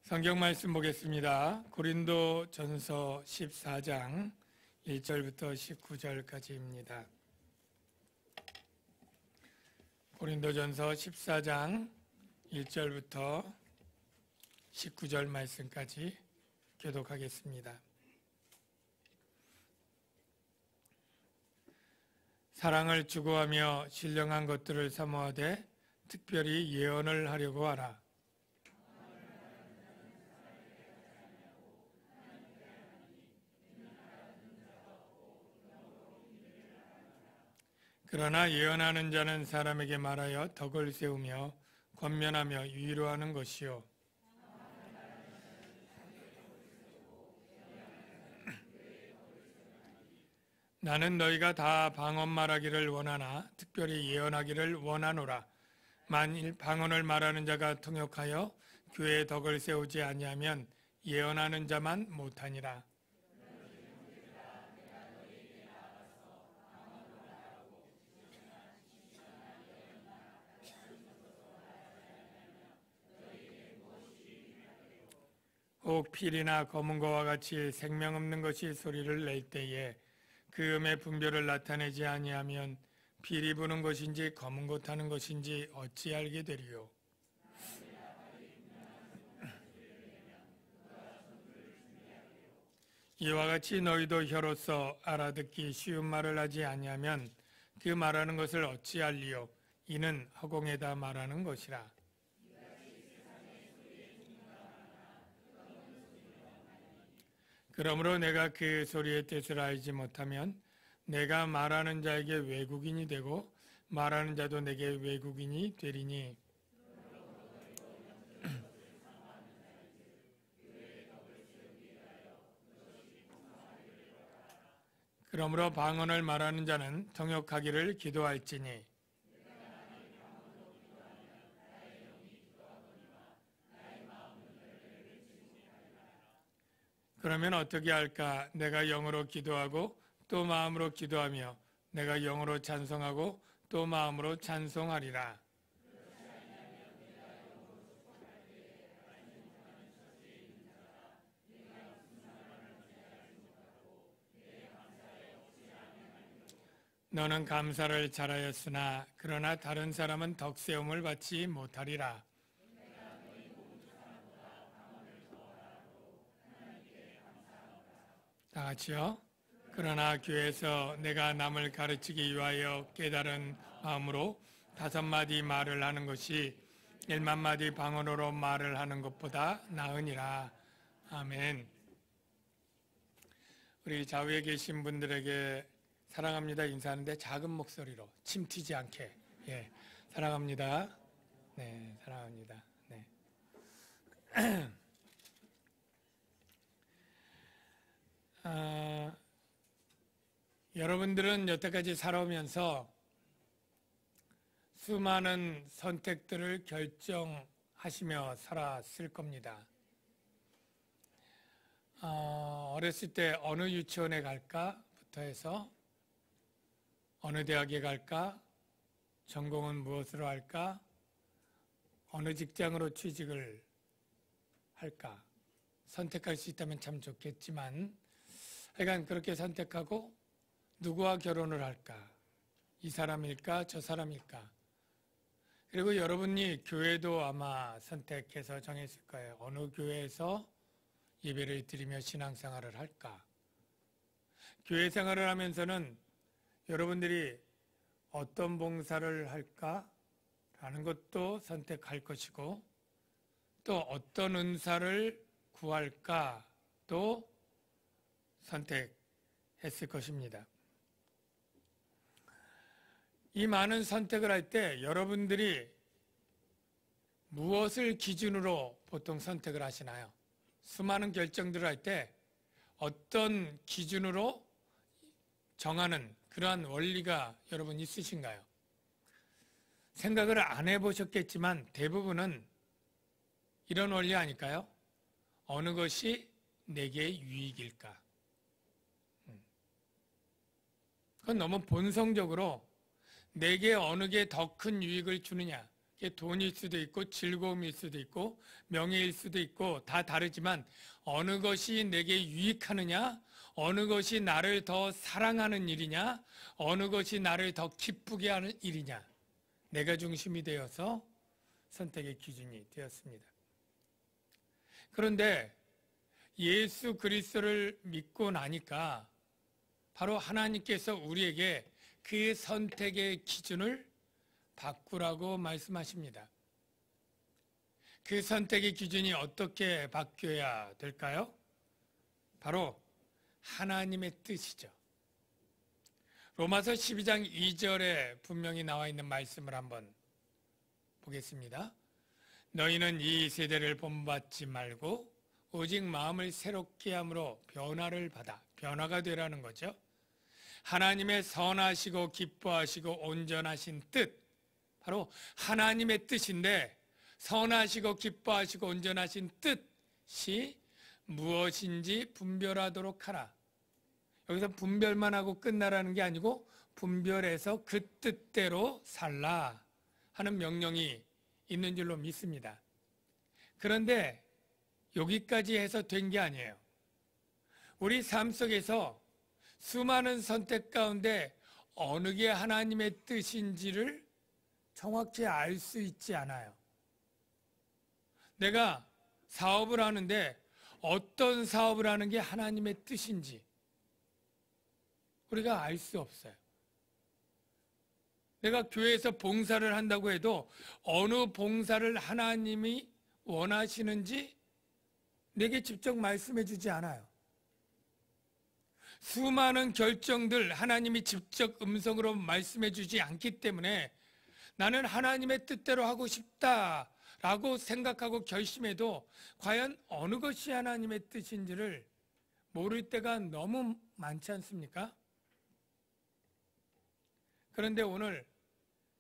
성경 말씀 보겠습니다. 고린도 전서 14장 1절부터 19절까지입니다. 고린도 전서 14장 1절부터 19절 말씀까지 교독하겠습니다. 사랑을 추구하며 신령한 것들을 사모하되 특별히 예언을 하려고 하라. 그러나 예언하는 자는 사람에게 말하여 덕을 세우며 권면하며 위로하는 것이요 나는 너희가 다 방언 말하기를 원하나 특별히 예언하기를 원하노라. 만일 방언을 말하는 자가 통역하여 교회의 덕을 세우지 아니하면 예언하는 자만 못하니라. 혹 필이나 검은 거와 같이 생명 없는 것이 소리를 낼 때에 그 음의 분별을 나타내지 아니하면 필이 부는 것인지 검은 것 하는 것인지 어찌 알게 되리요. 이와 같이 너희도 혀로서 알아듣기 쉬운 말을 하지 아니하면 그 말하는 것을 어찌 알리요. 이는 허공에다 말하는 것이라. 그러므로 내가 그 소리의 뜻을 알지 못하면 내가 말하는 자에게 외국인이 되고 말하는 자도 내게 외국인이 되리니 그러므로 방언을 말하는 자는 통역하기를 기도할지니 그러면 어떻게 할까? 내가 영으로 기도하고 또 마음으로 기도하며 내가 영으로 찬송하고 또 마음으로 찬송하리라. 너는 감사를 잘하였으나 그러나 다른 사람은 덕세움을 받지 못하리라. 다 같이요. 그러나 교회에서 내가 남을 가르치기 위하여 깨달은 마음으로 5마디 말을 하는 것이 1만마디 방언으로 말을 하는 것보다 나으니라. 아멘. 우리 좌우에 계신 분들에게 사랑합니다 인사하는데 작은 목소리로 침 튀지 않게 사랑합니다. 네, 사랑합니다. 네. 여러분들은 여태까지 살아오면서 수많은 선택들을 결정하시며 살았을 겁니다. 어렸을 때 어느 유치원에 갈까부터 해서 어느 대학에 갈까, 전공은 무엇으로 할까, 어느 직장으로 취직을 할까 선택할 수 있다면 참 좋겠지만 하여간 그렇게 선택하고 누구와 결혼을 할까? 이 사람일까? 저 사람일까? 그리고 여러분이 교회도 아마 선택해서 정했을 거예요. 어느 교회에서 예배를 드리며 신앙생활을 할까? 교회 생활을 하면서는 여러분들이 어떤 봉사를 할까? 라는 것도 선택할 것이고 또 어떤 은사를 구할까도 선택했을 것입니다. 이 많은 선택을 할 때 여러분들이 무엇을 기준으로 보통 선택을 하시나요? 수많은 결정들을 할 때 어떤 기준으로 정하는 그러한 원리가 여러분 있으신가요? 생각을 안 해보셨겠지만 대부분은 이런 원리 아닐까요? 어느 것이 내게 유익일까? 그건 너무 본성적으로 내게 어느 게 더 큰 유익을 주느냐, 이게 돈일 수도 있고 즐거움일 수도 있고 명예일 수도 있고 다 다르지만 어느 것이 내게 유익하느냐, 어느 것이 나를 더 사랑하는 일이냐, 어느 것이 나를 더 기쁘게 하는 일이냐, 내가 중심이 되어서 선택의 기준이 되었습니다. 그런데 예수 그리스도를 믿고 나니까 바로 하나님께서 우리에게 그 선택의 기준을 바꾸라고 말씀하십니다. 그 선택의 기준이 어떻게 바뀌어야 될까요? 바로 하나님의 뜻이죠. 로마서 12장 2절에 분명히 나와 있는 말씀을 한번 보겠습니다. 너희는 이 세대를 본받지 말고 오직 마음을 새롭게 함으로 변화가 되라는 거죠. 하나님의 선하시고 기뻐하시고 온전하신 뜻, 바로 하나님의 뜻인데 선하시고 기뻐하시고 온전하신 뜻이 무엇인지 분별하도록 하라. 여기서 분별만 하고 끝나라는 게 아니고 분별해서 그 뜻대로 살라 하는 명령이 있는 줄로 믿습니다. 그런데 여기까지 해서 된 게 아니에요. 우리 삶 속에서 수많은 선택 가운데 어느 게 하나님의 뜻인지를 정확히 알 수 있지 않아요. 내가 사업을 하는데 어떤 사업을 하는 게 하나님의 뜻인지 우리가 알 수 없어요. 내가 교회에서 봉사를 한다고 해도 어느 봉사를 하나님이 원하시는지 내게 직접 말씀해 주지 않아요. 수많은 결정들 하나님이 직접 음성으로 말씀해 주지 않기 때문에 나는 하나님의 뜻대로 하고 싶다라고 생각하고 결심해도 과연 어느 것이 하나님의 뜻인지를 모를 때가 너무 많지 않습니까? 그런데 오늘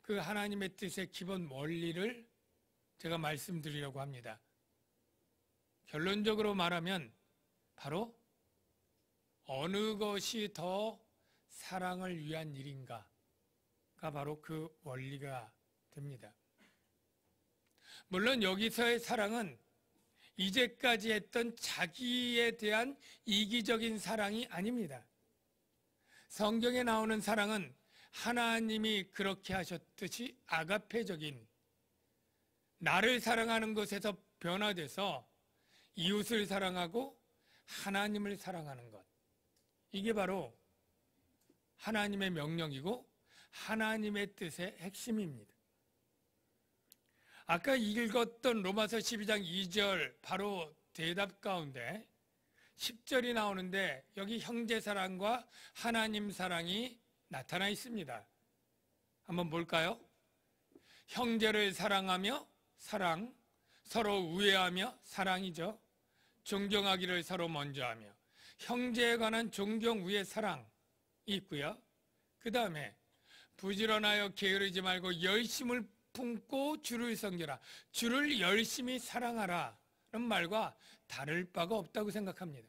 그 하나님의 뜻의 기본 원리를 제가 말씀드리려고 합니다. 결론적으로 말하면 바로 어느 것이 더 사랑을 위한 일인가가 바로 그 원리가 됩니다. 물론 여기서의 사랑은 이제까지 했던 자기에 대한 이기적인 사랑이 아닙니다. 성경에 나오는 사랑은 하나님이 그렇게 하셨듯이 아가페적인 나를 사랑하는 것에서 변화돼서 이웃을 사랑하고 하나님을 사랑하는 것. 이게 바로 하나님의 명령이고 하나님의 뜻의 핵심입니다. 아까 읽었던 로마서 12장 2절 바로 대답 가운데 10절이 나오는데 여기 형제 사랑과 하나님 사랑이 나타나 있습니다. 한번 볼까요? 형제를 사랑하며 사랑, 서로 우애하며 사랑이죠. 존경하기를 서로 먼저 하며 형제에 관한 존경, 우애, 사랑이 있고요. 그 다음에 부지런하여 게으르지 말고 열심을 품고 주를 섬겨라. 주를 열심히 사랑하라는 말과 다를 바가 없다고 생각합니다.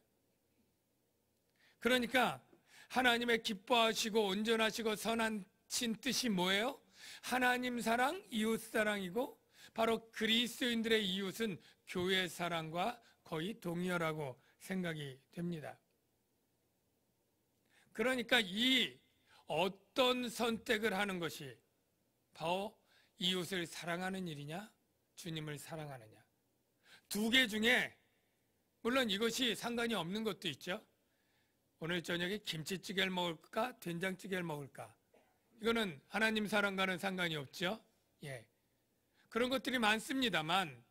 그러니까 하나님의 기뻐하시고 온전하시고 선하신 뜻이 뭐예요? 하나님 사랑, 이웃 사랑이고 바로 그리스도인들의 이웃은 교회 사랑과 거의 동일하고 생각이 됩니다. 그러니까 이 어떤 선택을 하는 것이 바로 이웃을 사랑하는 일이냐, 주님을 사랑하느냐. 두 개 중에 물론 이것이 상관이 없는 것도 있죠. 오늘 저녁에 김치찌개를 먹을까, 된장찌개를 먹을까. 이거는 하나님 사랑과는 상관이 없죠. 예. 그런 것들이 많습니다만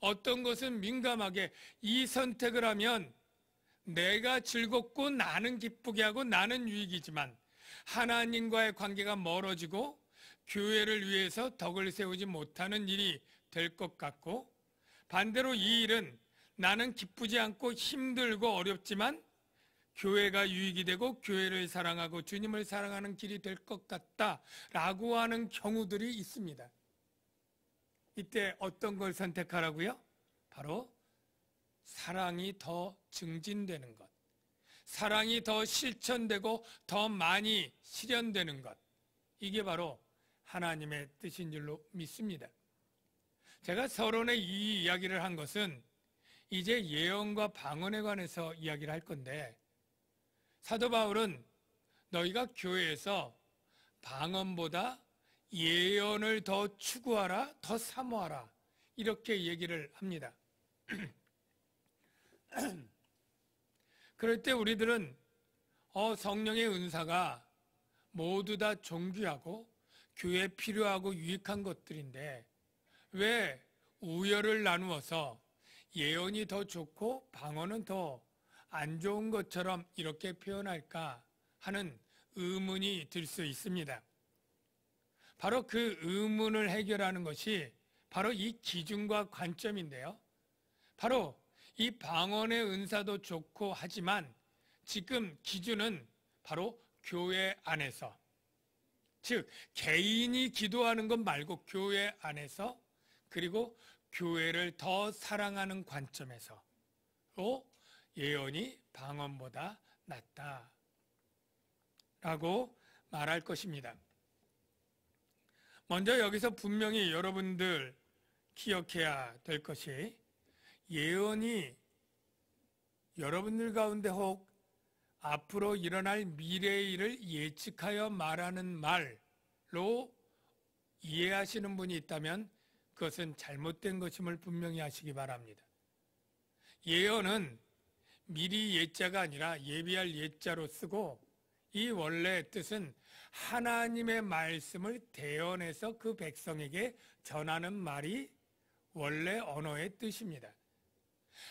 어떤 것은 민감하게 이 선택을 하면 내가 즐겁고 나는 기쁘게 하고 나는 유익이지만 하나님과의 관계가 멀어지고 교회를 위해서 덕을 세우지 못하는 일이 될 것 같고 반대로 이 일은 나는 기쁘지 않고 힘들고 어렵지만 교회가 유익이 되고 교회를 사랑하고 주님을 사랑하는 길이 될 것 같다라고 하는 경우들이 있습니다. 이때 어떤 걸 선택하라고요? 바로 사랑이 더 증진되는 것, 사랑이 더 실천되고 더 많이 실현되는 것, 이게 바로 하나님의 뜻인 줄로 믿습니다. 제가 서론에 이 이야기를 한 것은 이제 예언과 방언에 관해서 이야기를 할 건데, 사도 바울은 너희가 교회에서 방언보다 예언을 더 추구하라, 더 사모하라, 이렇게 얘기를 합니다. 그럴 때 우리들은 성령의 은사가 모두 다 존귀하고 교회에 필요하고 유익한 것들인데 왜 우열을 나누어서 예언이 더 좋고 방언은 더 안 좋은 것처럼 이렇게 표현할까 하는 의문이 들 수 있습니다. 바로 그 의문을 해결하는 것이 바로 이 기준과 관점인데요. 바로 이 방언의 은사도 좋고 하지만 지금 기준은 바로 교회 안에서, 즉 개인이 기도하는 것 말고 교회 안에서, 그리고 교회를 더 사랑하는 관점에서 예언이 방언보다 낫다라고 말할 것입니다. 먼저 여기서 분명히 여러분들 기억해야 될 것이, 예언이 여러분들 가운데 혹 앞으로 일어날 미래의 일을 예측하여 말하는 말로 이해하시는 분이 있다면 그것은 잘못된 것임을 분명히 하시기 바랍니다. 예언은 미리 예자가 아니라 예비할 예자로 쓰고, 이 원래 뜻은 하나님의 말씀을 대언해서 그 백성에게 전하는 말이 원래 언어의 뜻입니다.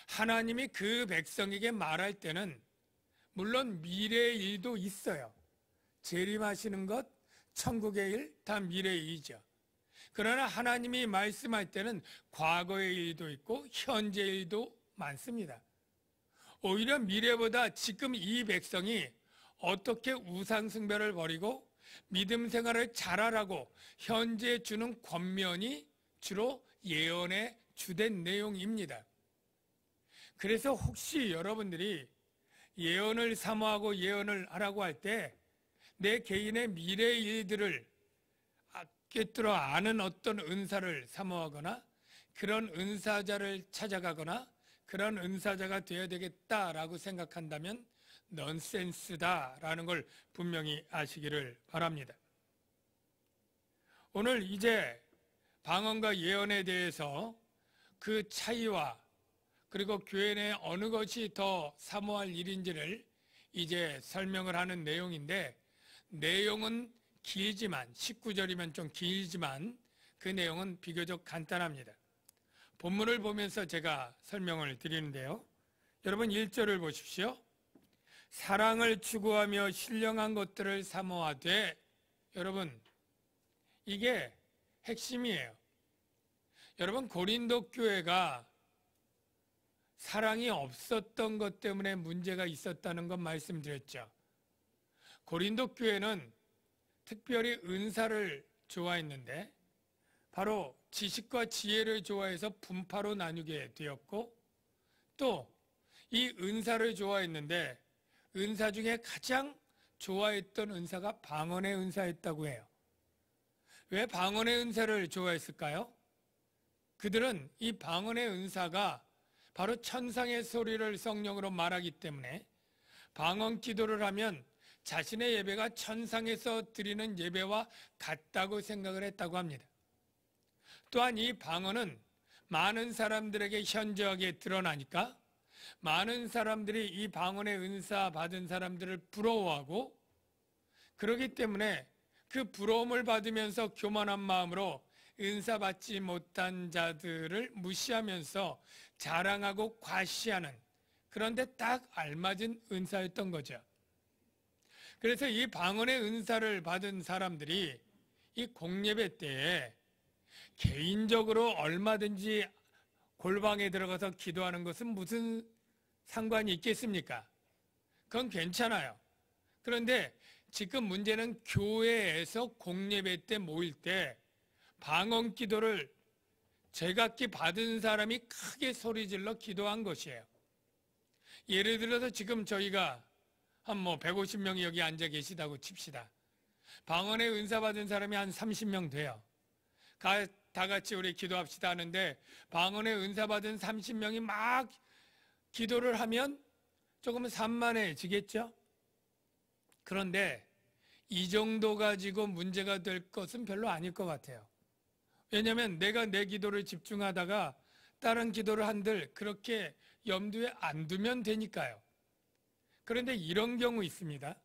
하나님이 그 백성에게 말할 때는 물론 미래의 일도 있어요. 재림하시는 것, 천국의 일, 다 미래의 일이죠. 그러나 하나님이 말씀할 때는 과거의 일도 있고 현재의 일도 많습니다. 오히려 미래보다 지금 이 백성이 어떻게 우상숭배를 버리고 믿음 생활을 잘하라고 현재 주는 권면이 주로 예언의 주된 내용입니다. 그래서 혹시 여러분들이 예언을 사모하고 예언을 하라고 할 때 내 개인의 미래의 일들을 꿰뚫어 아는 어떤 은사를 사모하거나 그런 은사자를 찾아가거나 그런 은사자가 되어야 되겠다라고 생각한다면 넌센스다라는 걸 분명히 아시기를 바랍니다. 오늘 이제 방언과 예언에 대해서 그 차이와 그리고 교회 내 어느 것이 더 사모할 일인지를 이제 설명을 하는 내용인데, 내용은 길지만 19절이면 좀 길지만 그 내용은 비교적 간단합니다. 본문을 보면서 제가 설명을 드리는데요. 여러분 1절을 보십시오. 사랑을 추구하며 신령한 것들을 사모하되, 여러분 이게 핵심이에요. 여러분 고린도 교회가 사랑이 없었던 것 때문에 문제가 있었다는 것 말씀드렸죠. 고린도 교회는 특별히 은사를 좋아했는데 바로 지식과 지혜를 좋아해서 분파로 나누게 되었고, 또 이 은사를 좋아했는데 은사 중에 가장 좋아했던 은사가 방언의 은사였다고 해요. 왜 방언의 은사를 좋아했을까요? 그들은 이 방언의 은사가 바로 천상의 소리를 성령으로 말하기 때문에 방언 기도를 하면 자신의 예배가 천상에서 드리는 예배와 같다고 생각을 했다고 합니다. 또한 이 방언은 많은 사람들에게 현저하게 드러나니까 많은 사람들이 이 방언의 은사 받은 사람들을 부러워하고, 그렇기 때문에 그 부러움을 받으면서 교만한 마음으로 은사 받지 못한 자들을 무시하면서 자랑하고 과시하는, 그런데 딱 알맞은 은사였던 거죠. 그래서 이 방언의 은사를 받은 사람들이 이 공예배 때에 개인적으로 얼마든지 골방에 들어가서 기도하는 것은 무슨 상관이 있겠습니까? 그건 괜찮아요. 그런데 지금 문제는 교회에서 공예배 때 모일 때 방언 기도를 제각기 받은 사람이 크게 소리질러 기도한 것이에요. 예를 들어서 지금 저희가 한 150명이 여기 앉아 계시다고 칩시다. 방언의 은사 받은 사람이 한 30명 돼요. 다 다 같이 우리 기도합시다 하는데 방언의 은사 받은 30명이 막 기도를 하면 조금은 산만해지겠죠? 그런데 이 정도 가지고 문제가 될 것은 별로 아닐 것 같아요. 왜냐하면 내가 내 기도를 집중하다가 다른 기도를 한들 그렇게 염두에 안 두면 되니까요. 그런데 이런 경우 있습니다.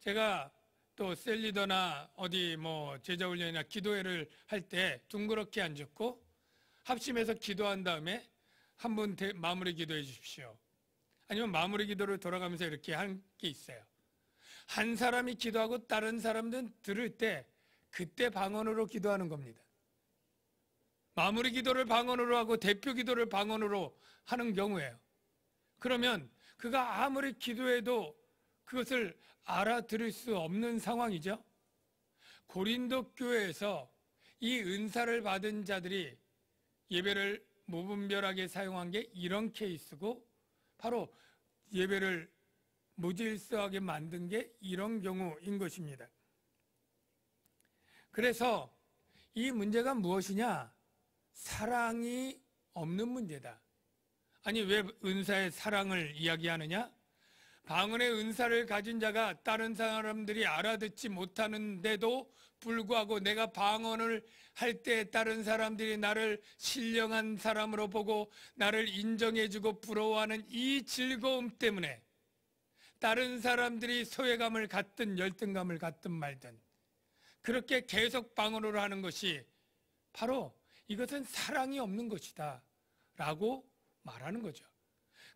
제가 또 셀리더나 어디 제자훈련이나 기도회를 할 때 둥그렇게 앉았고 합심해서 기도한 다음에 한 분 마무리 기도해 주십시오. 아니면 마무리 기도를 돌아가면서 이렇게 한 게 있어요. 한 사람이 기도하고 다른 사람들은 들을 때 그때 방언으로 기도하는 겁니다. 마무리 기도를 방언으로 하고 대표 기도를 방언으로 하는 경우예요. 그러면 그가 아무리 기도해도 그것을 알아들을 수 없는 상황이죠. 고린도 교회에서 이 은사를 받은 자들이 예배를 무분별하게 사용한 게 이런 케이스고 바로 예배를 무질서하게 만든 게 이런 경우인 것입니다. 그래서 이 문제가 무엇이냐? 사랑이 없는 문제다. 아니 왜 은사의 사랑을 이야기하느냐? 방언의 은사를 가진 자가 다른 사람들이 알아듣지 못하는데도 불구하고 내가 방언을 할 때 다른 사람들이 나를 신령한 사람으로 보고 나를 인정해주고 부러워하는 이 즐거움 때문에 다른 사람들이 소외감을 갖든 열등감을 갖든 말든 그렇게 계속 방언으로 하는 것이 바로 이것은 사랑이 없는 것이다 라고 말하는 거죠.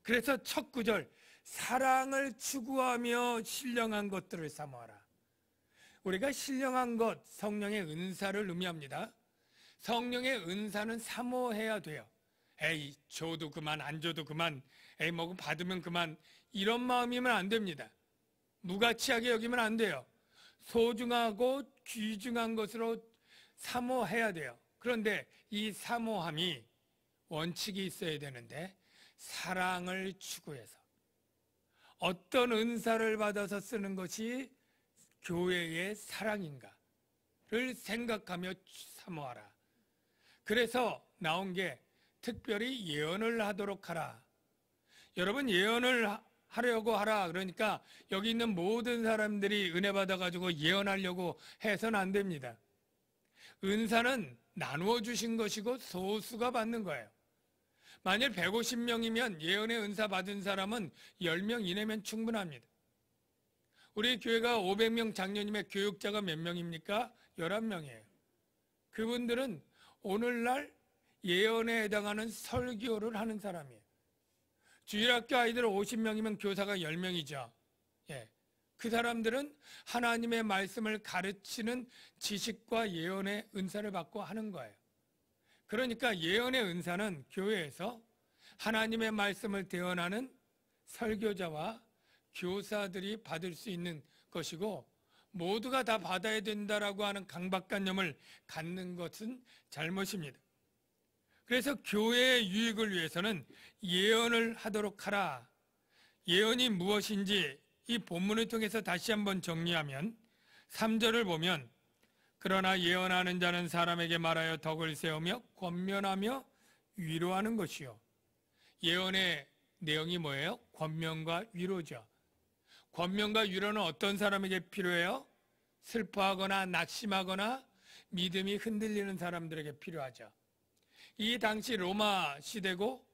그래서 첫 구절, 사랑을 추구하며 신령한 것들을 사모하라. 우리가 신령한 것, 성령의 은사를 의미합니다. 성령의 은사는 사모해야 돼요. 에이, 줘도 그만, 안 줘도 그만, 에이, 뭐 받으면 그만, 이런 마음이면 안 됩니다. 무가치하게 여기면 안 돼요. 소중하고 귀중한 것으로 사모해야 돼요. 그런데 이 사모함이 원칙이 있어야 되는데 사랑을 추구해서 어떤 은사를 받아서 쓰는 것이 교회의 사랑인가를 생각하며 사모하라. 그래서 나온 게 특별히 예언을 하도록 하라. 여러분 예언을 하려고 하라. 그러니까 여기 있는 모든 사람들이 은혜 받아가지고 예언하려고 해서는 안 됩니다. 은사는 나누어 주신 것이고 소수가 받는 거예요. 만일 150명이면 예언의 은사 받은 사람은 10명 이내면 충분합니다. 우리 교회가 500명 장로님의 교육자가 몇 명입니까? 11명이에요. 그분들은 오늘날 예언에 해당하는 설교를 하는 사람이에요. 주일학교 아이들 50명이면 교사가 10명이죠. 예. 그 사람들은 하나님의 말씀을 가르치는 지식과 예언의 은사를 받고 하는 거예요. 그러니까 예언의 은사는 교회에서 하나님의 말씀을 대언하는 설교자와 교사들이 받을 수 있는 것이고 모두가 다 받아야 된다라고 하는 강박관념을 갖는 것은 잘못입니다. 그래서 교회의 유익을 위해서는 예언을 하도록 하라. 예언이 무엇인지 이 본문을 통해서 다시 한번 정리하면 3절을 보면 그러나 예언하는 자는 사람에게 말하여 덕을 세우며 권면하며 위로하는 것이요. 예언의 내용이 뭐예요? 권면과 위로죠. 권면과 위로는 어떤 사람에게 필요해요? 슬퍼하거나 낙심하거나 믿음이 흔들리는 사람들에게 필요하죠. 이 당시 로마 시대고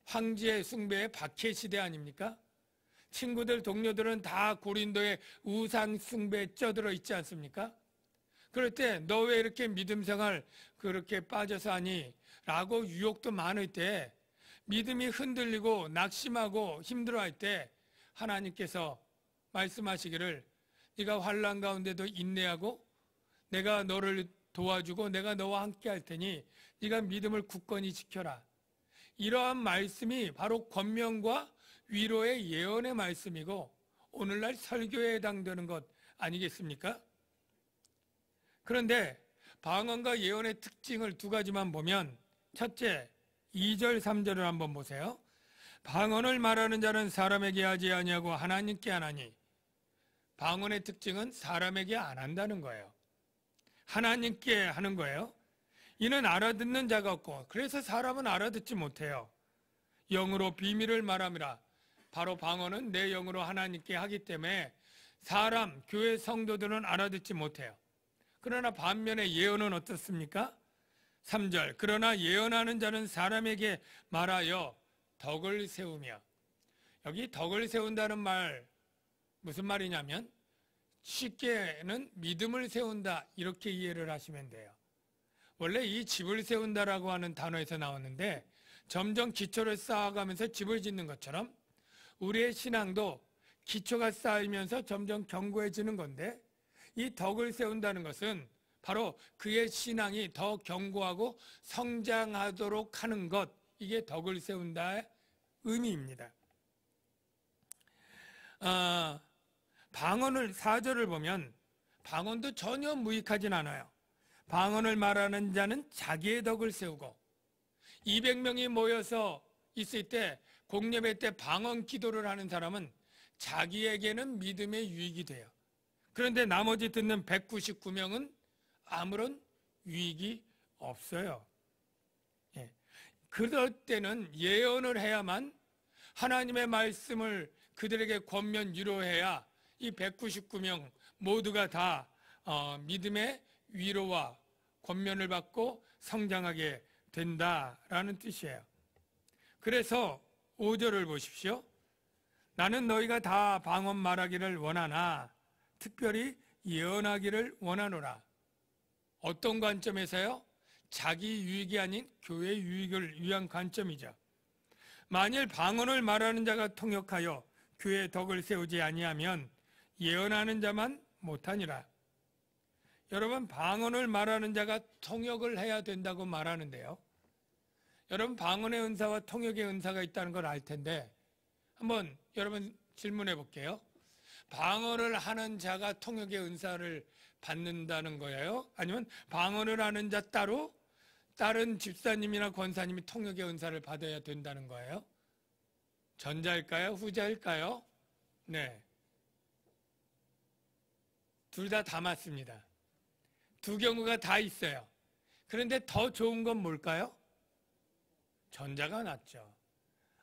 황제의 숭배의 박해 시대 아닙니까? 친구들, 동료들은 다 고린도의 우상 숭배에 쪄들어 있지 않습니까? 그럴 때 너 왜 이렇게 믿음 생활 그렇게 빠져서 하니? 라고 유혹도 많을 때 믿음이 흔들리고 낙심하고 힘들어할 때 하나님께서 말씀하시기를 네가 환난 가운데도 인내하고 내가 너를 도와주고 내가 너와 함께 할 테니 네가 믿음을 굳건히 지켜라. 이러한 말씀이 바로 권면과 위로의 예언의 말씀이고 오늘날 설교에 해당되는 것 아니겠습니까? 그런데 방언과 예언의 특징을 두 가지만 보면 첫째, 2절, 3절을 한번 보세요. 방언을 말하는 자는 사람에게 하지 아니하고 하나님께 하나니. 방언의 특징은 사람에게 안 한다는 거예요. 하나님께 하는 거예요. 이는 알아듣는 자가 없고 그래서 사람은 알아듣지 못해요. 영으로 비밀을 말함이라. 바로 방언은 내 영으로 하나님께 하기 때문에 사람, 교회 성도들은 알아듣지 못해요. 그러나 반면에 예언은 어떻습니까? 3절, 그러나 예언하는 자는 사람에게 말하여 덕을 세우며. 여기 덕을 세운다는 말 무슨 말이냐면 쉽게는 믿음을 세운다 이렇게 이해를 하시면 돼요. 원래 이 집을 세운다라고 하는 단어에서 나왔는데 점점 기초를 쌓아가면서 집을 짓는 것처럼 우리의 신앙도 기초가 쌓이면서 점점 견고해지는 건데 이 덕을 세운다는 것은 바로 그의 신앙이 더 견고하고 성장하도록 하는 것, 이게 덕을 세운다의 의미입니다. 방언을 4절을 보면 방언도 전혀 무익하진 않아요. 방언을 말하는 자는 자기의 덕을 세우고 200명이 모여서 있을 때 공예배 때 방언 기도를 하는 사람은 자기에게는 믿음의 유익이 돼요. 그런데 나머지 듣는 199명은 아무런 유익이 없어요. 예. 그럴 때는 예언을 해야만 하나님의 말씀을 그들에게 권면 유로해야 이 199명 모두가 다 믿음의 위로와 권면을 받고 성장하게 된다라는 뜻이에요. 그래서 5절을 보십시오. 나는 너희가 다 방언 말하기를 원하나 특별히 예언하기를 원하노라. 어떤 관점에서요? 자기 유익이 아닌 교회 유익을 위한 관점이죠. 만일 방언을 말하는 자가 통역하여 교회의 덕을 세우지 아니하면 예언하는 자만 못하니라. 여러분, 방언을 말하는 자가 통역을 해야 된다고 말하는데요. 여러분, 방언의 은사와 통역의 은사가 있다는 걸 알 텐데 한번 여러분 질문해 볼게요. 방언을 하는 자가 통역의 은사를 받는다는 거예요? 아니면 방언을 하는 자 따로 다른 집사님이나 권사님이 통역의 은사를 받아야 된다는 거예요? 전자일까요? 후자일까요? 네. 둘 다 맞습니다. 두 경우가 다 있어요. 그런데 더 좋은 건 뭘까요? 전자가 낫죠.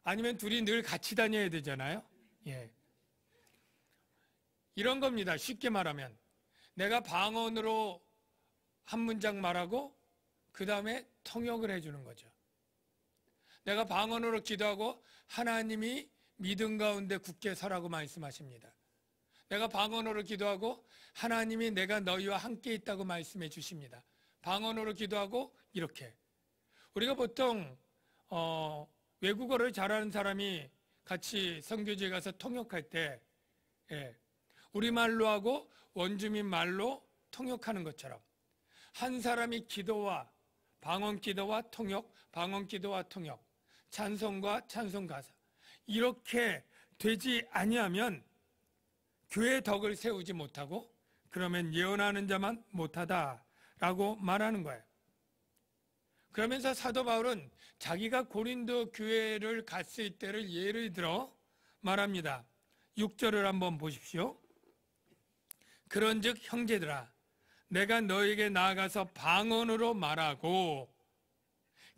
아니면 둘이 늘 같이 다녀야 되잖아요. 예. 이런 겁니다. 쉽게 말하면 내가 방언으로 한 문장 말하고 그 다음에 통역을 해주는 거죠. 내가 방언으로 기도하고 하나님이 믿음 가운데 굳게 서라고 말씀하십니다. 내가 방언으로 기도하고 하나님이 내가 너희와 함께 있다고 말씀해 주십니다. 방언으로 기도하고 이렇게. 우리가 보통 외국어를 잘하는 사람이 같이 선교지에 가서 통역할 때 우리말로 하고 원주민 말로 통역하는 것처럼 한 사람이 기도와 방언 기도와 통역, 방언 기도와 통역, 찬송과 찬송 가사 이렇게 되지 아니하면 교회의 덕을 세우지 못하고 그러면 예언하는 자만 못하다라고 말하는 거예요. 그러면서 사도 바울은 자기가 고린도 교회를 갔을 때를 예를 들어 말합니다. 6절을 한번 보십시오. 그런즉 형제들아 내가 너에게 나아가서 방언으로 말하고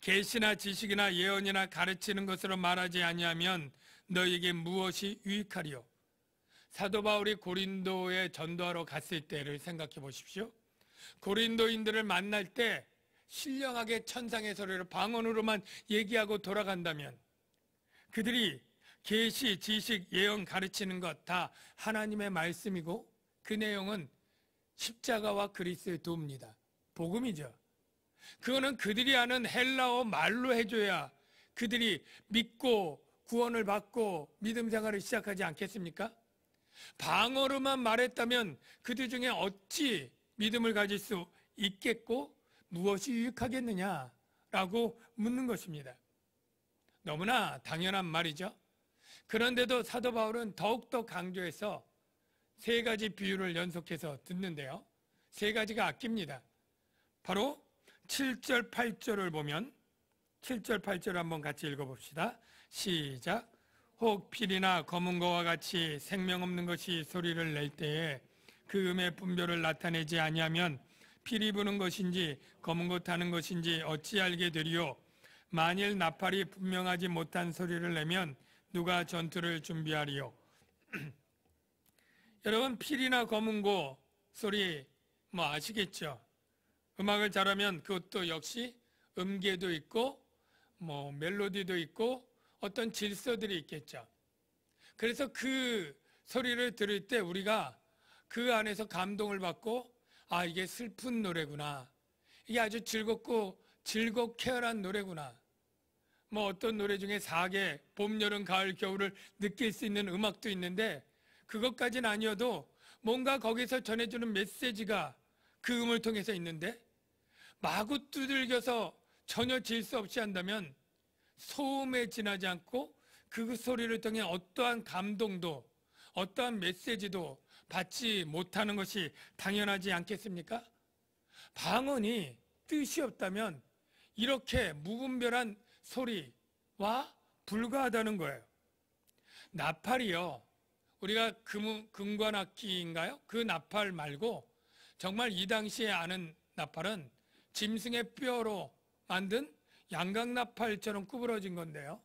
계시나 지식이나 예언이나 가르치는 것으로 말하지 아니하면 너에게 무엇이 유익하리요? 사도 바울이 고린도에 전도하러 갔을 때를 생각해 보십시오. 고린도인들을 만날 때 신령하게 천상의 소리로 방언으로만 얘기하고 돌아간다면 그들이 계시, 지식, 예언 가르치는 것 다 하나님의 말씀이고 그 내용은 십자가와 그리스도의 도입니다. 복음이죠. 그거는 그들이 아는 헬라어 말로 해줘야 그들이 믿고 구원을 받고 믿음 생활을 시작하지 않겠습니까? 방언으로만 말했다면 그들 중에 어찌 믿음을 가질 수 있겠고 무엇이 유익하겠느냐라고 묻는 것입니다. 너무나 당연한 말이죠. 그런데도 사도 바울은 더욱더 강조해서 세 가지 비유를 연속해서 듣는데요. 세 가지가 아낍니다. 바로 7절, 8절을 보면 7절, 8절 한번 같이 읽어봅시다. 시작. 혹 필이나 검은 거와 같이 생명 없는 것이 소리를 낼 때에 그 음의 분별을 나타내지 아니하면 피리 부는 것인지 검은 것 하는 것인지 어찌 알게 되리요? 만일 나팔이 분명하지 못한 소리를 내면 누가 전투를 준비하리요? 여러분, 피리나 검은 고 소리 뭐 아시겠죠? 음악을 잘하면 그것도 역시 음계도 있고 뭐 멜로디도 있고 어떤 질서들이 있겠죠. 그래서 그 소리를 들을 때 우리가 그 안에서 감동을 받고 아, 이게 슬픈 노래구나. 이게 아주 즐겁고 쾌활한 노래구나. 뭐 어떤 노래 중에 사계, 봄, 여름, 가을, 겨울을 느낄 수 있는 음악도 있는데 그것까지는 아니어도 뭔가 거기서 전해주는 메시지가 그 음을 통해서 있는데 마구 두들겨서 전혀 질서 없이 한다면 소음에 지나지 않고 그 소리를 통해 어떠한 감동도 어떠한 메시지도 받지 못하는 것이 당연하지 않겠습니까? 방언이 뜻이 없다면 이렇게 무분별한 소리와 불과하다는 거예요. 나팔이요. 우리가 금관악기인가요? 그 나팔 말고 정말 이 당시에 아는 나팔은 짐승의 뼈로 만든 양각나팔처럼 구부러진 건데요.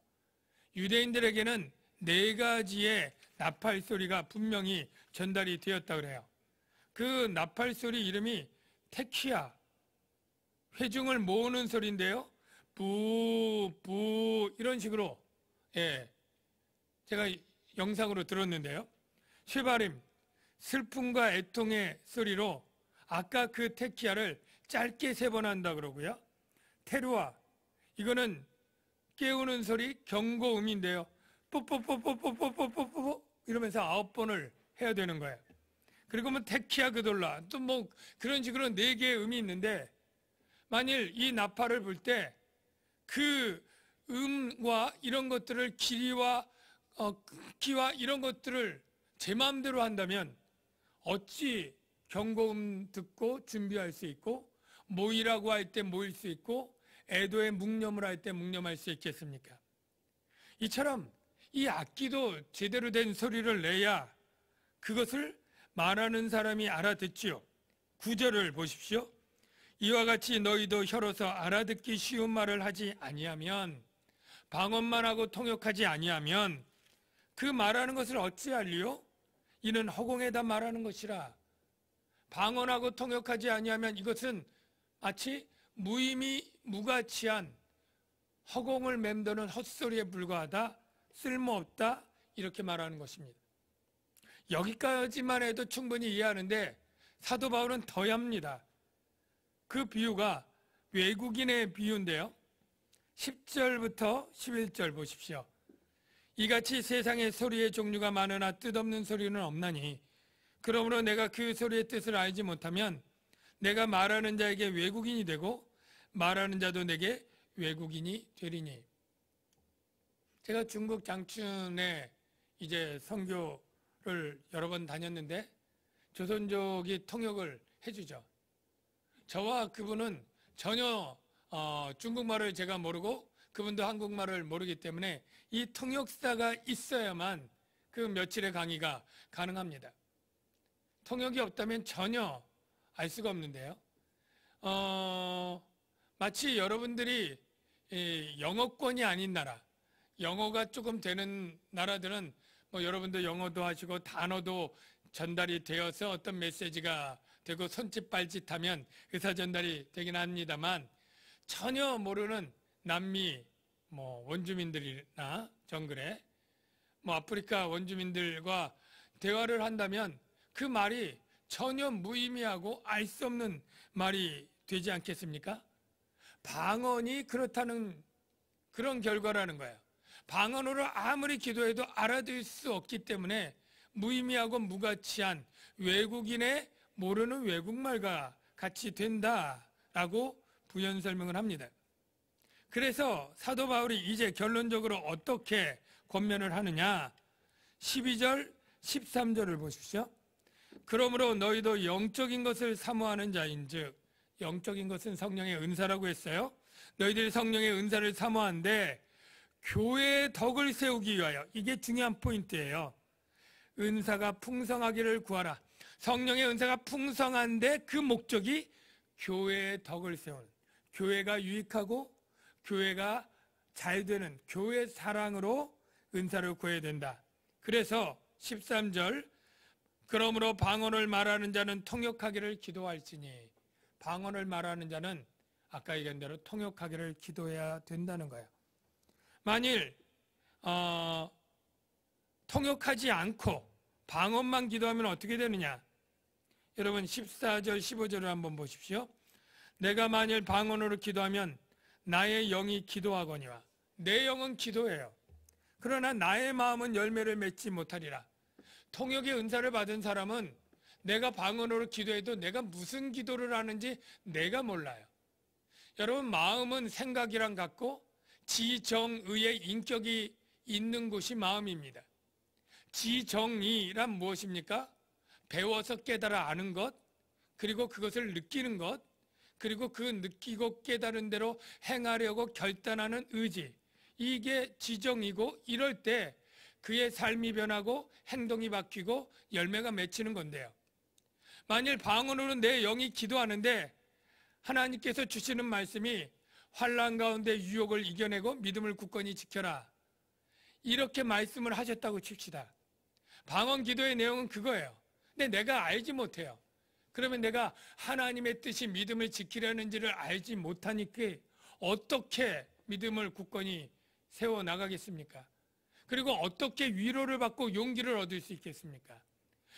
유대인들에게는 4가지의 나팔 소리가 분명히 전달이 되었다 그래요. 그 나팔 소리 이름이 테키야, 회중을 모으는 소리인데요. 부 이런 식으로 제가 영상으로 들었는데요. 쉐바림, 슬픔과 애통의 소리로 아까 그 테키야를 짧게 3번 한다 그러고요. 테루아, 이거는 깨우는 소리 경고음인데요. 뽀뽀뽀뽀뽀뽀뽀뽀뽀 이러면서 9번을 해야 되는 거예요. 그리고 뭐 테키야 그돌라 또 뭐 그런 식으로 4개의 음이 있는데 만일 이 나팔을 불 때 그 음과 이런 것들을 길이와 키와 이런 것들을 제 마음대로 한다면 어찌 경고음 듣고 준비할 수 있고 모이라고 할 때 모일 수 있고 애도의 묵념을 할 때 묵념할 수 있겠습니까? 이처럼 이 악기도 제대로 된 소리를 내야 그것을 말하는 사람이 알아듣지요. 9절을 보십시오. 이와 같이 너희도 혀로서 알아듣기 쉬운 말을 하지 아니하면 방언만 하고 통역하지 아니하면 그 말하는 것을 어찌할리요? 이는 허공에다 말하는 것이라. 방언하고 통역하지 아니하면 이것은 마치 무의미 무가치한 허공을 맴도는 헛소리에 불과하다, 쓸모없다 이렇게 말하는 것입니다. 여기까지만 해도 충분히 이해하는데 사도 바울은 더 합니다. 그 비유가 외국인의 비유인데요. 10절부터 11절 보십시오. 이같이 세상에 소리의 종류가 많으나 뜻없는 소리는 없나니 그러므로 내가 그 소리의 뜻을 알지 못하면 내가 말하는 자에게 외국인이 되고 말하는 자도 내게 외국인이 되리니. 제가 중국 장춘에 이제 선교를 여러 번 다녔는데 조선족이 통역을 해주죠. 저와 그분은 전혀 중국말을 제가 모르고 그분도 한국말을 모르기 때문에 이 통역사가 있어야만 그 며칠의 강의가 가능합니다. 통역이 없다면 전혀 알 수가 없는데요. 마치 여러분들이 영어권이 아닌 나라, 영어가 조금 되는 나라들은 뭐 여러분도 영어도 하시고 단어도 전달이 되어서 어떤 메시지가 되고 손짓 발짓 하면 의사 전달이 되긴 합니다만 전혀 모르는 남미 뭐 원주민들이나 정글에 뭐 아프리카 원주민들과 대화를 한다면 그 말이 전혀 무의미하고 알 수 없는 말이 되지 않겠습니까? 방언이 그렇다는 그런 결과라는 거예요. 방언으로 아무리 기도해도 알아들을 수 없기 때문에 무의미하고 무가치한 외국인의 모르는 외국말과 같이 된다라고 부연 설명을 합니다. 그래서 사도 바울이 이제 결론적으로 어떻게 권면을 하느냐? 12절, 13절을 보십시오. 그러므로 너희도 영적인 것을 사모하는 자인즉, 영적인 것은 성령의 은사라고 했어요. 너희들이 성령의 은사를 사모하는데 교회의 덕을 세우기 위하여, 이게 중요한 포인트예요. 은사가 풍성하기를 구하라. 성령의 은사가 풍성한데 그 목적이 교회의 덕을 세우는, 교회가 유익하고 교회가 잘 되는 교회 사랑으로 은사를 구해야 된다. 그래서 13절, 그러므로 방언을 말하는 자는 통역하기를 기도할지니, 방언을 말하는 자는 아까 얘기한 대로 통역하기를 기도해야 된다는 거예요. 만일 통역하지 않고 방언만 기도하면 어떻게 되느냐? 여러분 14절 15절을 한번 보십시오. 내가 만일 방언으로 기도하면 나의 영이 기도하거니와, 내 영은 기도해요. 그러나 나의 마음은 열매를 맺지 못하리라. 통역의 은사를 받은 사람은 내가 방언으로 기도해도 내가 무슨 기도를 하는지 내가 몰라요. 여러분, 마음은 생각이랑 같고 지정의의 인격이 있는 곳이 마음입니다. 지정의란 무엇입니까? 배워서 깨달아 아는 것, 그리고 그것을 느끼는 것, 그리고 그 느끼고 깨달은 대로 행하려고 결단하는 의지, 이게 지정이고, 이럴 때 그의 삶이 변하고 행동이 바뀌고 열매가 맺히는 건데요. 만일 방언으로 내 영이 기도하는데 하나님께서 주시는 말씀이 환난 가운데 유혹을 이겨내고 믿음을 굳건히 지켜라, 이렇게 말씀을 하셨다고 칩시다. 방언 기도의 내용은 그거예요. 근데 내가 알지 못해요. 그러면 내가 하나님의 뜻이 믿음을 지키려는지를 알지 못하니까 어떻게 믿음을 굳건히 세워나가겠습니까? 그리고 어떻게 위로를 받고 용기를 얻을 수 있겠습니까?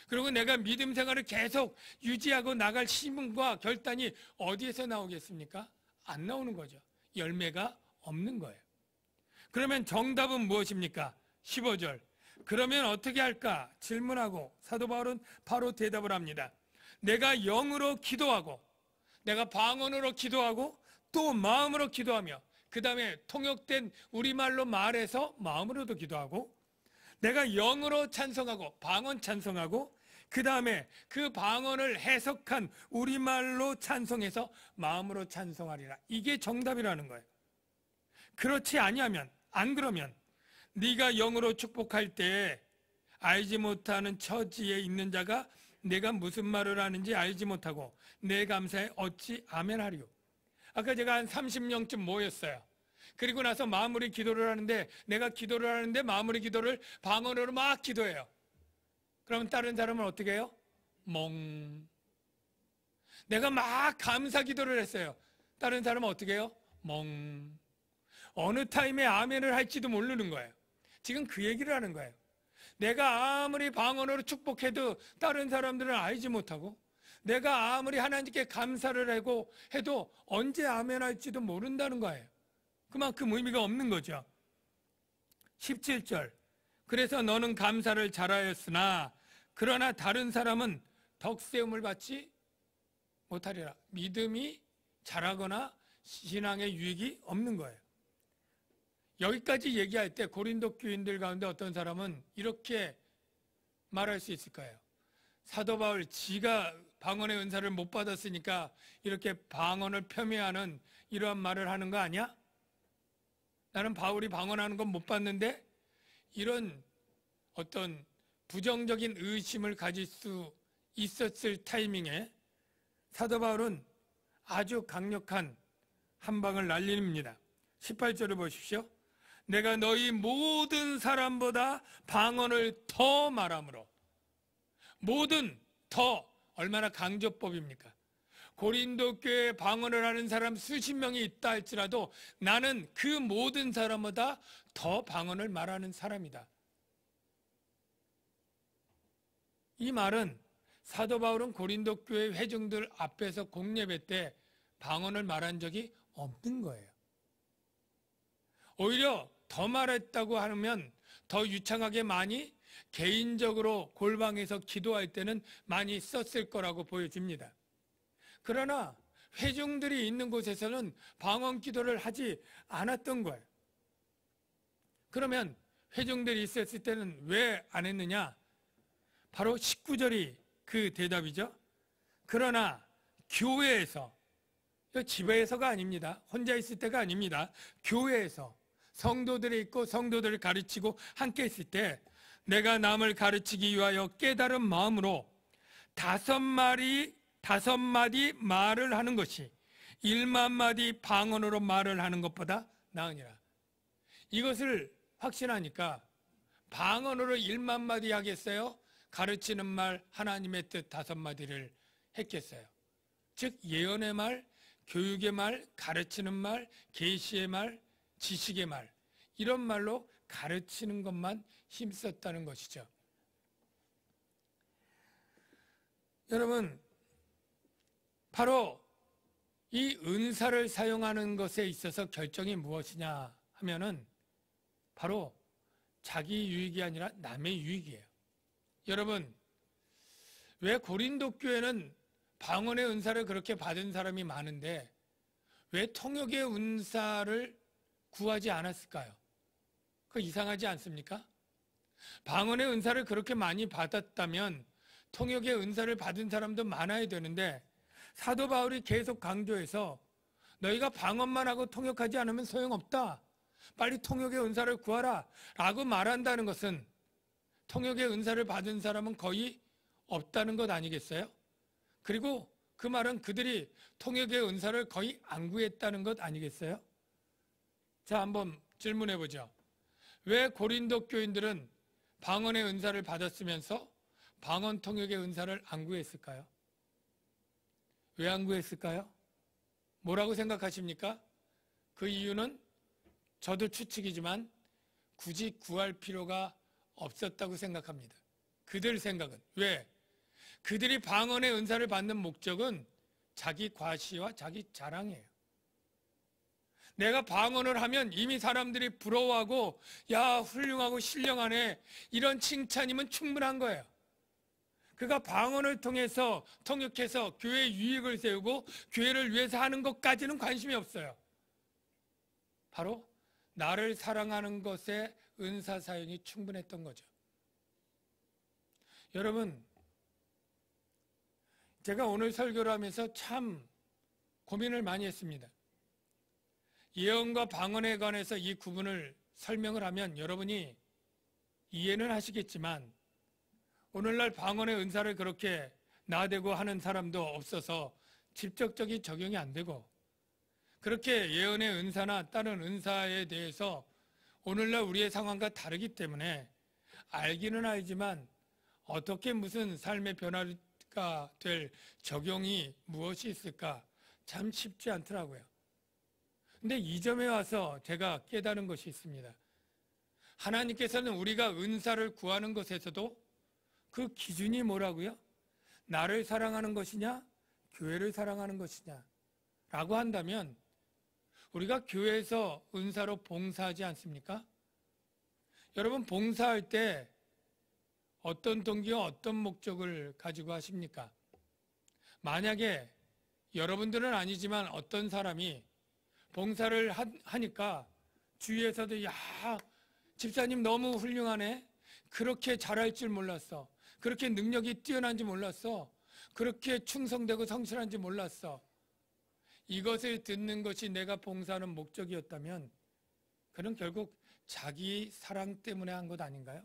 그리고 내가 믿음 생활을 계속 유지하고 나갈 힘과 결단이 어디에서 나오겠습니까? 안 나오는 거죠. 열매가 없는 거예요. 그러면 정답은 무엇입니까? 15절. 그러면 어떻게 할까? 질문하고 사도 바울은 바로 대답을 합니다. 내가 영으로 기도하고, 내가 방언으로 기도하고, 또 마음으로 기도하며, 그 다음에 통역된 우리말로 말해서 마음으로도 기도하고, 내가 영으로 찬송하고 방언 찬송하고, 그 다음에 그 방언을 해석한 우리말로 찬송해서 마음으로 찬송하리라. 이게 정답이라는 거예요. 그렇지 아니하면, 안 그러면 네가 영으로 축복할 때 알지 못하는 처지에 있는 자가 내가 무슨 말을 하는지 알지 못하고 내 감사에 어찌 아멘하리요. 아까 제가 한 30명쯤 모였어요. 그리고 나서 마무리 기도를 하는데, 내가 기도를 하는데 마무리 기도를 방언으로 막 기도해요. 그러면 다른 사람은 어떻게 해요? 멍. 내가 막 감사 기도를 했어요. 다른 사람은 어떻게 해요? 멍. 어느 타임에 아멘을 할지도 모르는 거예요. 지금 그 얘기를 하는 거예요. 내가 아무리 방언으로 축복해도 다른 사람들은 알지 못하고, 내가 아무리 하나님께 감사를 하고 해도 언제 아멘 할지도 모른다는 거예요. 그만큼 의미가 없는 거죠. 17절. 그래서 너는 감사를 잘하였으나 그러나 다른 사람은 덕세움을 받지 못하리라. 믿음이 자라거나 신앙의 유익이 없는 거예요. 여기까지 얘기할 때 고린도 교인들 가운데 어떤 사람은 이렇게 말할 수 있을 거예요. 사도 바울, 지가 방언의 은사를 못 받았으니까 이렇게 방언을 폄훼하는 이러한 말을 하는 거 아니야? 나는 바울이 방언하는 건 못 봤는데, 이런 어떤 부정적인 의심을 가질 수 있었을 타이밍에 사도 바울은 아주 강력한 한 방을 날립니다. 18절을 보십시오. 내가 너희 모든 사람보다 방언을 더 말함으로. 모든, 더, 얼마나 강조법입니까? 고린도 교회에 방언을 하는 사람 수십 명이 있다 할지라도 나는 그 모든 사람보다 더 방언을 말하는 사람이다. 이 말은 사도 바울은 고린도 교회 회중들 앞에서 공예배 때 방언을 말한 적이 없는 거예요. 오히려 더 말했다고 하면 더 유창하게 많이 개인적으로 골방에서 기도할 때는 많이 썼을 거라고 보여집니다. 그러나 회중들이 있는 곳에서는 방언 기도를 하지 않았던 거예요. 그러면 회중들이 있었을 때는 왜 안 했느냐? 바로 19절이 그 대답이죠. 그러나 교회에서, 집에서가 아닙니다. 혼자 있을 때가 아닙니다. 교회에서 성도들이 있고 성도들을 가르치고 함께 있을 때 내가 남을 가르치기 위하여 깨달은 마음으로 5마디 말을 하는 것이 1만 마디 방언으로 말을 하는 것보다 나으니라. 이것을 확신하니까 방언으로 1만 마디 하겠어요? 가르치는 말, 하나님의 뜻 5마디를 했겠어요? 즉 예언의 말, 교육의 말, 가르치는 말, 계시의 말, 지식의 말, 이런 말로 가르치는 것만 힘썼다는 것이죠. 여러분, 바로 이 은사를 사용하는 것에 있어서 결정이 무엇이냐 하면은 바로 자기 유익이 아니라 남의 유익이에요. 여러분, 왜 고린도 교회는 방언의 은사를 그렇게 받은 사람이 많은데 왜 통역의 은사를 구하지 않았을까요? 그거 이상하지 않습니까? 방언의 은사를 그렇게 많이 받았다면 통역의 은사를 받은 사람도 많아야 되는데 사도 바울이 계속 강조해서 너희가 방언만 하고 통역하지 않으면 소용없다. 빨리 통역의 은사를 구하라 라고 말한다는 것은 통역의 은사를 받은 사람은 거의 없다는 것 아니겠어요? 그리고 그 말은 그들이 통역의 은사를 거의 안 구했다는 것 아니겠어요? 자, 한번 질문해 보죠. 왜 고린도 교인들은 방언의 은사를 받았으면서 방언 통역의 은사를 안 구했을까요? 왜 안 구했을까요? 뭐라고 생각하십니까? 그 이유는 저도 추측이지만 굳이 구할 필요가 없었다고 생각합니다. 그들 생각은. 왜? 그들이 방언의 은사를 받는 목적은 자기 과시와 자기 자랑이에요. 내가 방언을 하면 이미 사람들이 부러워하고 야 훌륭하고 신령하네 이런 칭찬이면 충분한 거예요. 그가 방언을 통해서 통역해서 교회의 유익을 세우고 교회를 위해서 하는 것까지는 관심이 없어요. 바로 나를 사랑하는 것에 은사 사용이 충분했던 거죠. 여러분, 제가 오늘 설교를 하면서 참 고민을 많이 했습니다. 예언과 방언에 관해서 이 구분을 설명을 하면 여러분이 이해는 하시겠지만 오늘날 방언의 은사를 그렇게 나대고 하는 사람도 없어서 직접적인 적용이 안 되고 그렇게 예언의 은사나 다른 은사에 대해서 오늘날 우리의 상황과 다르기 때문에 알기는 알지만 어떻게 무슨 삶의 변화가 될 적용이 무엇이 있을까 참 쉽지 않더라고요. 근데 이 점에 와서 제가 깨달은 것이 있습니다. 하나님께서는 우리가 은사를 구하는 것에서도 그 기준이 뭐라고요? 나를 사랑하는 것이냐? 교회를 사랑하는 것이냐? 라고 한다면 우리가 교회에서 은사로 봉사하지 않습니까? 여러분 봉사할 때 어떤 동기와 어떤 목적을 가지고 하십니까? 만약에 여러분들은 아니지만 어떤 사람이 봉사를 하니까 주위에서도 야 집사님 너무 훌륭하네. 그렇게 잘할 줄 몰랐어. 그렇게 능력이 뛰어난지 몰랐어. 그렇게 충성되고 성실한지 몰랐어. 이것을 듣는 것이 내가 봉사하는 목적이었다면 그는 결국 자기 사랑 때문에 한 것 아닌가요?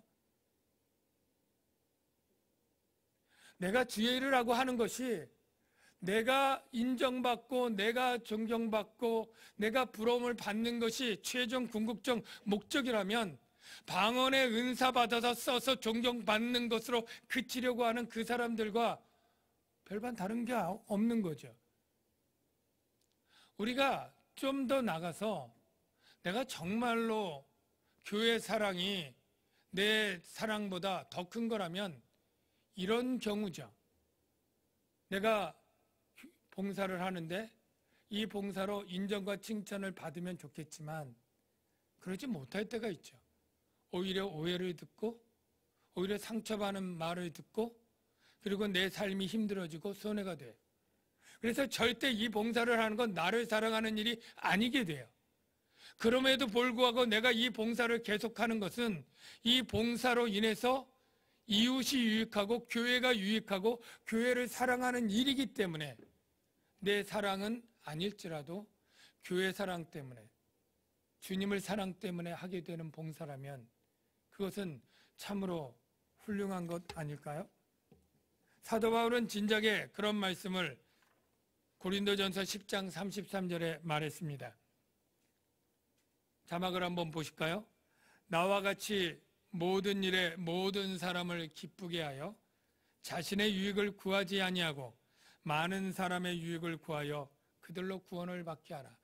내가 주의 일을 하고 하는 것이 내가 인정받고 내가 존경받고 내가 부러움을 받는 것이 최종 궁극적 목적이라면 방언의 은사 받아서 써서 존경받는 것으로 그치려고 하는 그 사람들과 별반 다른 게 없는 거죠. 우리가 좀 더 나가서 내가 정말로 교회 사랑이 내 사랑보다 더 큰 거라면 이런 경우죠. 내가 봉사를 하는데 이 봉사로 인정과 칭찬을 받으면 좋겠지만 그러지 못할 때가 있죠. 오히려 오해를 듣고 오히려 상처받는 말을 듣고 그리고 내 삶이 힘들어지고 손해가 돼요. 그래서 절대 이 봉사를 하는 건 나를 사랑하는 일이 아니게 돼요. 그럼에도 불구하고 내가 이 봉사를 계속하는 것은 이 봉사로 인해서 이웃이 유익하고 교회가 유익하고 교회를 사랑하는 일이기 때문에 내 사랑은 아닐지라도 교회 사랑 때문에 주님을 사랑 때문에 하게 되는 봉사라면 그것은 참으로 훌륭한 것 아닐까요? 사도 바울은 진작에 그런 말씀을 고린도전서 10장 33절에 말했습니다. 자막을 한번 보실까요? 나와 같이 모든 일에 모든 사람을 기쁘게 하여 자신의 유익을 구하지 아니하고 많은 사람의 유익을 구하여 그들로 구원을 받게 하라.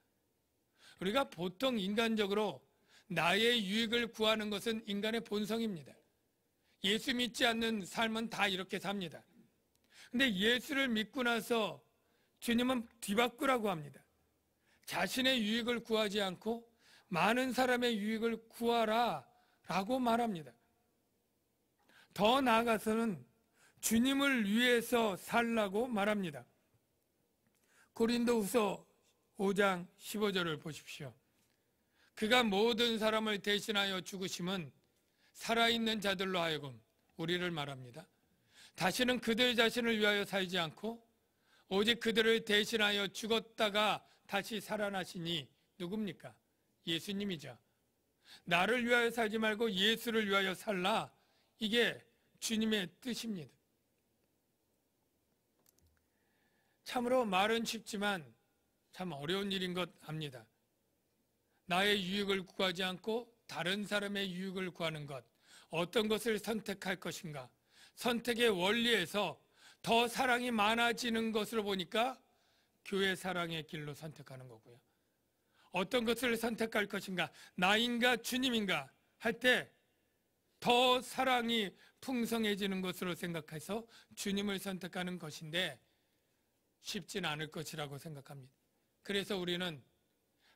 우리가 보통 인간적으로 나의 유익을 구하는 것은 인간의 본성입니다. 예수 믿지 않는 삶은 다 이렇게 삽니다. 근데 예수를 믿고 나서 주님은 뒤바꾸라고 합니다. 자신의 유익을 구하지 않고 많은 사람의 유익을 구하라 라고 말합니다. 더 나아가서는 주님을 위해서 살라고 말합니다. 고린도후서 5장 15절을 보십시오. 그가 모든 사람을 대신하여 죽으심은 살아있는 자들로 하여금 우리를 말합니다. 다시는 그들 자신을 위하여 살지 않고 오직 그들을 대신하여 죽었다가 다시 살아나시니 누굽니까? 예수님이죠. 나를 위하여 살지 말고 예수를 위하여 살라. 이게 주님의 뜻입니다. 참으로 말은 쉽지만 참 어려운 일인 것 압니다. 나의 유익을 구하지 않고 다른 사람의 유익을 구하는 것, 어떤 것을 선택할 것인가? 선택의 원리에서 더 사랑이 많아지는 것으로 보니까 교회 사랑의 길로 선택하는 거고요. 어떤 것을 선택할 것인가? 나인가 주님인가? 할 때 더 사랑이 풍성해지는 것으로 생각해서 주님을 선택하는 것인데 쉽진 않을 것이라고 생각합니다. 그래서 우리는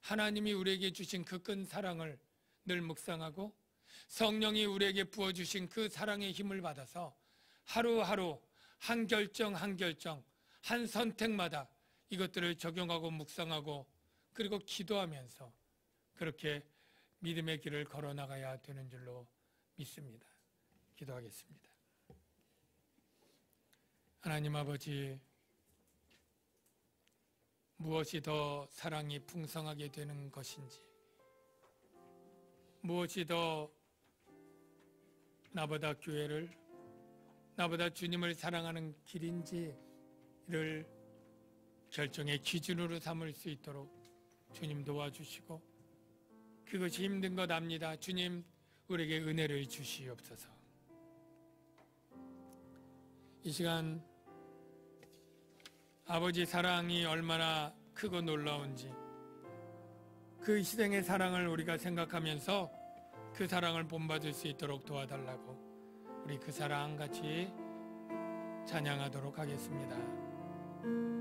하나님이 우리에게 주신 그 큰 사랑을 늘 묵상하고 성령이 우리에게 부어주신 그 사랑의 힘을 받아서 하루하루 한 결정 한 결정 한 선택마다 이것들을 적용하고 묵상하고 그리고 기도하면서 그렇게 믿음의 길을 걸어나가야 되는 줄로 믿습니다. 기도하겠습니다. 하나님 아버지, 무엇이 더 사랑이 풍성하게 되는 것인지, 무엇이 더 나보다 교회를, 나보다 주님을 사랑하는 길인지를 결정의 기준으로 삼을 수 있도록 주님 도와주시고, 그것이 힘든 것 압니다. 주님, 우리에게 은혜를 주시옵소서. 이 시간 아버지 사랑이 얼마나 크고 놀라운지 그 희생의 사랑을 우리가 생각하면서 그 사랑을 본받을 수 있도록 도와달라고 우리 그 사랑 같이 찬양하도록 하겠습니다.